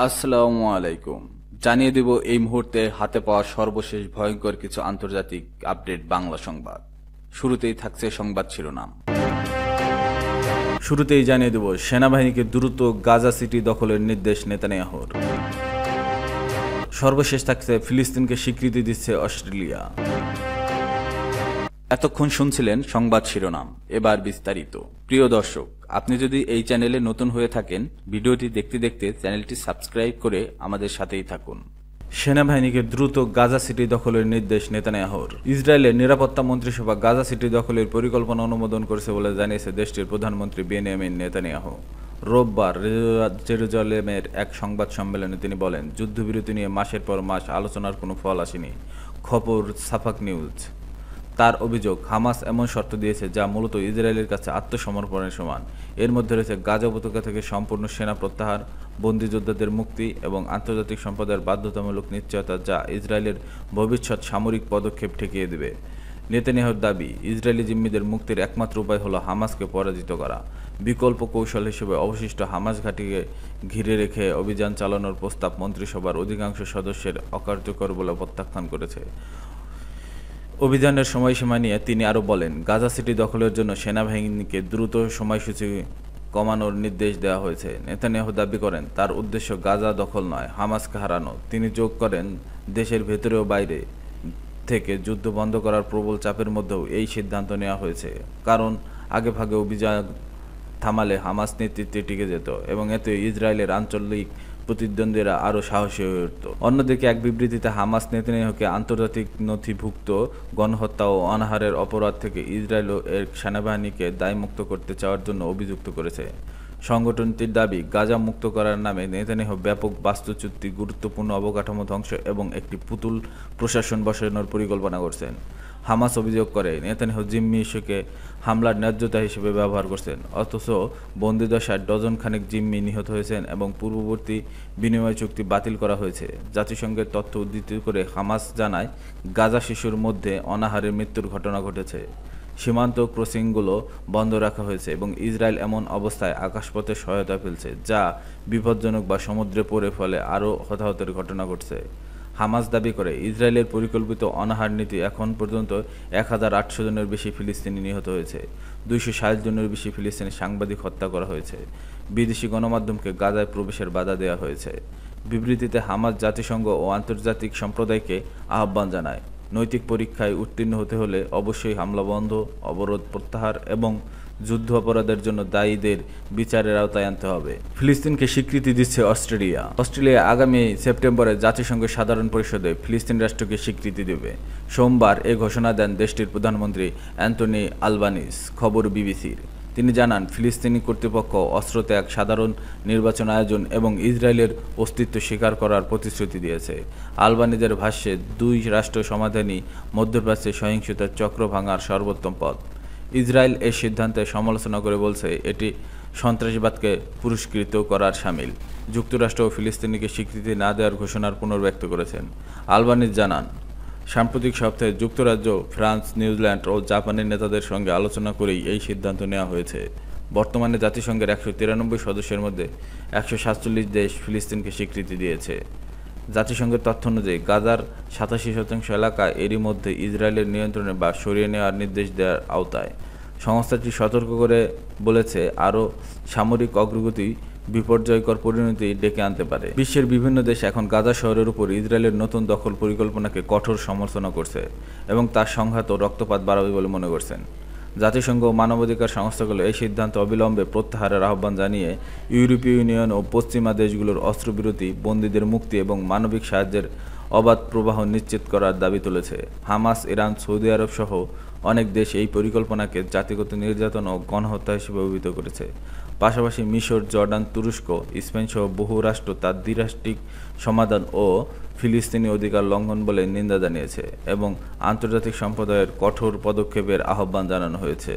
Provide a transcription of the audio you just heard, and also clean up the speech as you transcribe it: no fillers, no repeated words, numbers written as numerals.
আসসালামু আলাইকুম। জানিয়ে দেব এই মুহূর্তে হাতে পাওয়া সর্বশেষ ভয়ঙ্কর কিছু আন্তর্জাতিক আপডেট বাংলা সংবাদ। শুরুতেই থাকছে সংবাদ শিরোনাম। শুরুতেই জানিয়ে দেব সেনাবাহিনীকে দ্রুত গাজা সিটি দখলের নির্দেশ নেতানিয়াহুর। সর্বশেষ থাকছে ফিলিস্তিনকে স্বীকৃতি দিচ্ছে অস্ট্রেলিয়া। এতক্ষণ শুনছিলেন সংবাদ শিরোনাম, এবার বিস্তারিত। প্রিয় দর্শক, আপনি যদি এই চ্যানেলে নতুন হয়ে থাকেন, ভিডিওটি দেখতে দেখতে চ্যানেলটি সাবস্ক্রাইব করে আমাদের সাথেই থাকুন। সেনাবাহিনীকে দ্রুত গাজা সিটি দখলের নির্দেশ নেতানিয়াহুর। ইসরায়েলের নিরাপত্তা মন্ত্রিসভা গাজা সিটি দখলের পরিকল্পনা অনুমোদন করেছে বলে জানিয়েছে দেশটির প্রধানমন্ত্রী বেনিয়ামিন নেতানিয়াহু। রোববার জেরুজালেমের এক সংবাদ সম্মেলনে তিনি বলেন, যুদ্ধবিরতি নিয়ে মাসের পর মাস আলোচনার কোনো ফল আসেনি। খবর সাফাক নিউজ। তার অভিযোগ, হামাস এমন শর্ত দিয়েছে যা মূলত ইসরায়েলের কাছে আত্মসমর্পণের সমান। এর মধ্যে রয়েছে গাজা উপত্যকা থেকে সম্পূর্ণ সেনা প্রত্যাহার, বন্দী যোদ্ধাদের মুক্তি এবং আন্তর্জাতিক সম্প্রদায়ের বাধ্যতামূলক নিশ্চয়তা যা ইসরায়েলের ভবিষ্যৎ সামরিক পদক্ষেপ ঠেকিয়ে দেবে। নেতানিয়াহুর দাবি, ইসরায়েলি জিম্মিদের মুক্তির একমাত্র উপায় হলো হামাসকে পরাজিত করা। বিকল্প কৌশল হিসেবে অবশিষ্ট হামাস ঘাঁটিকে ঘিরে রেখে অভিযান চালানোর প্রস্তাব মন্ত্রিসভার অধিকাংশ সদস্যের অকার্যকর বলে প্রত্যাখ্যান করেছে। অভিযানের সময়সীমা নিয়ে তিনি আরও বলেন, গাজা সিটি দখলের জন্য সেনাবাহিনীকে দ্রুত সময়সূচি কমানোর নির্দেশ দেওয়া হয়েছে। নেতানিয়াহু দাবি করেন, তার উদ্দেশ্য গাজা দখল নয়, হামাসকে হারানো। তিনি যোগ করেন, দেশের ভেতরে ও বাইরে থেকে যুদ্ধ বন্ধ করার প্রবল চাপের মধ্যেও এই সিদ্ধান্ত নেওয়া হয়েছে, কারণ আগেভাগে অভিযান থামালে হামাস নেতৃত্বে টিকে যেত এবং এতে ইসরায়েলের আঞ্চলিক প্রতিদ্বন্দ্বীরা আরও সাহসী হয়ে উঠত। অন্যদিকে এক বিবৃতিতে হামাস নেতানিয়াহুকে আন্তর্জাতিক নথিভুক্ত গণহত্যা ও অনাহারের অপরাধ থেকে ইসরায়েল ও এর সেনাবাহিনীকে দায়মুক্ত করতে চাওয়ার জন্য অভিযুক্ত করেছে। সংগঠনটির দাবি, গাজা মুক্ত করার নামে নেতানিয়াহু ব্যাপক বাস্তুচ্যুতি, গুরুত্বপূর্ণ অবকাঠামো ধ্বংস এবং একটি পুতুল প্রশাসন বসানোর পরিকল্পনা করছেন। হামাস অভিযোগ করে, নেতানিয়াহু জিম্মি ইস্যুকে হামলার ন্যায্যতা হিসেবে ব্যবহার করছেন, অথচ বন্দিদশায় ডজন খানেক জিম্মি নিহত হয়েছেন এবং পূর্ববর্তী বিনিময় চুক্তি বাতিল করা হয়েছে। জাতিসংঘের তথ্য উদ্ধৃত করে হামাস জানায়, গাজা শিশুর মধ্যে অনাহারের মৃত্যুর ঘটনা ঘটেছে। সীমান্ত ক্রসিংগুলো বন্ধ রাখা হয়েছে এবং ইসরায়েল এমন অবস্থায় আকাশপথে সহায়তা ফেলছে যা বিপজ্জনক বা সমুদ্রে পড়ে ফলে আরও হতাহতের ঘটনা ঘটছে। হামাস দাবি করে, ইসরায়েলের পরিকল্পিত অনাহার নীতি এখন পর্যন্ত 1800 জনের বেশি ফিলিস্তিনি নিহত হয়েছে। 260 জনের বেশি ফিলিস্তিনি সাংবাদিক হত্যা করা হয়েছে। বিদেশি গণমাধ্যমকে গাজায় প্রবেশের বাধা দেওয়া হয়েছে। বিবৃতিতে হামাস জাতিসংঘ ও আন্তর্জাতিক সম্প্রদায়কে আহ্বান জানায়, নৈতিক পরীক্ষায় উত্তীর্ণ হতে হলে অবশ্যই হামলা বন্ধ, অবরোধ প্রত্যাহার এবং যুদ্ধ অপরাধের জন্য দায়ীদের বিচারের আওতায় আনতে হবে। ফিলিস্তিনকে স্বীকৃতি দিচ্ছে অস্ট্রেলিয়া। অস্ট্রেলিয়া আগামী সেপ্টেম্বরে জাতিসংঘের সাধারণ পরিষদে ফিলিস্তিন রাষ্ট্রকে স্বীকৃতি দেবে। সোমবার এ ঘোষণা দেন দেশটির প্রধানমন্ত্রী অ্যান্টনি আলবানিজ। খবর বিবিসির। তিনি জানান, ফিলিস্তিনি কর্তৃপক্ষ অস্ত্রত্যাগ, সাধারণ নির্বাচন আয়োজন এবং ইসরায়েলের অস্তিত্ব স্বীকার করার প্রতিশ্রুতি দিয়েছে। আলবানিজের ভাষ্যে, দুই রাষ্ট্র সমাধানই মধ্যপ্রাচ্যে সহিংসতার চক্র ভাঙার সর্বোত্তম পথ। ইসরায়েল এর সিদ্ধান্তের সমালোচনা করে বলছে, এটি সন্ত্রাসবাদকে পুরস্কৃত করার শামিল। যুক্তরাষ্ট্র ও ফিলিস্তিনিকে স্বীকৃতি না দেওয়ার ঘোষণার পুনর্ব্যক্ত করেছেন। আলবানিজ জানান, সাম্প্রতিক সপ্তাহে যুক্তরাজ্য, ফ্রান্স, নিউজিল্যান্ড ও জাপানের নেতাদের সঙ্গে আলোচনা করেই এই সিদ্ধান্ত নেওয়া হয়েছে। বর্তমানে জাতিসংঘের 193 সদস্যের মধ্যে 147 দেশ ফিলিস্তিনকে স্বীকৃতি দিয়েছে। জাতিসংঘের তথ্য অনুযায়ী গাজার 87% এলাকা এরই মধ্যে ইসরায়েলের নিয়ন্ত্রণে বা সরিয়ে নেওয়ার নির্দেশ দেওয়ার আওতায়। সংস্থাটি সতর্ক করে বলেছে, আরও সামরিক অগ্রগতি বিপর্যয়কর পরিণতি ডেকে আনতে পারে। বিশ্বের বিভিন্ন দেশ এখন গাজা শহরের উপর ইসরায়েলের নতুন দখল পরিকল্পনাকে কঠোর সমালোচনা করছে এবং তার সংঘাত ও রক্তপাত বাড়াবে বলে মনে করছেন। জাতিসংঘ ও মানবাধিকার সংস্থাগুলো এই সিদ্ধান্ত অবিলম্বে প্রত্যাহারের আহ্বান জানিয়ে ইউরোপীয় ইউনিয়ন ও পশ্চিমা দেশগুলোর অস্ত্রবিরতি, বন্দীদের মুক্তি এবং মানবিক সাহায্যের অবাধ প্রবাহ নিশ্চিত করার দাবি তুলেছে। হামাস, ইরান, সৌদি আরব সহ অনেক দেশ এই পরিকল্পনাকে জাতিগত নির্যাতন ও গণহত্যা হিসেবে অভিহিত করেছে। পাশাপাশি মিশর, জর্ডান, তুরস্ক, স্পেন সহ বহু রাষ্ট্র তার দ্বিরাষ্ট্রিক সমাধান ও ফিলিস্তিনি অধিকার লঙ্ঘন বলে নিন্দা জানিয়েছে এবং আন্তর্জাতিক সম্প্রদায়ের কঠোর পদক্ষেপের আহ্বান জানানো হয়েছে।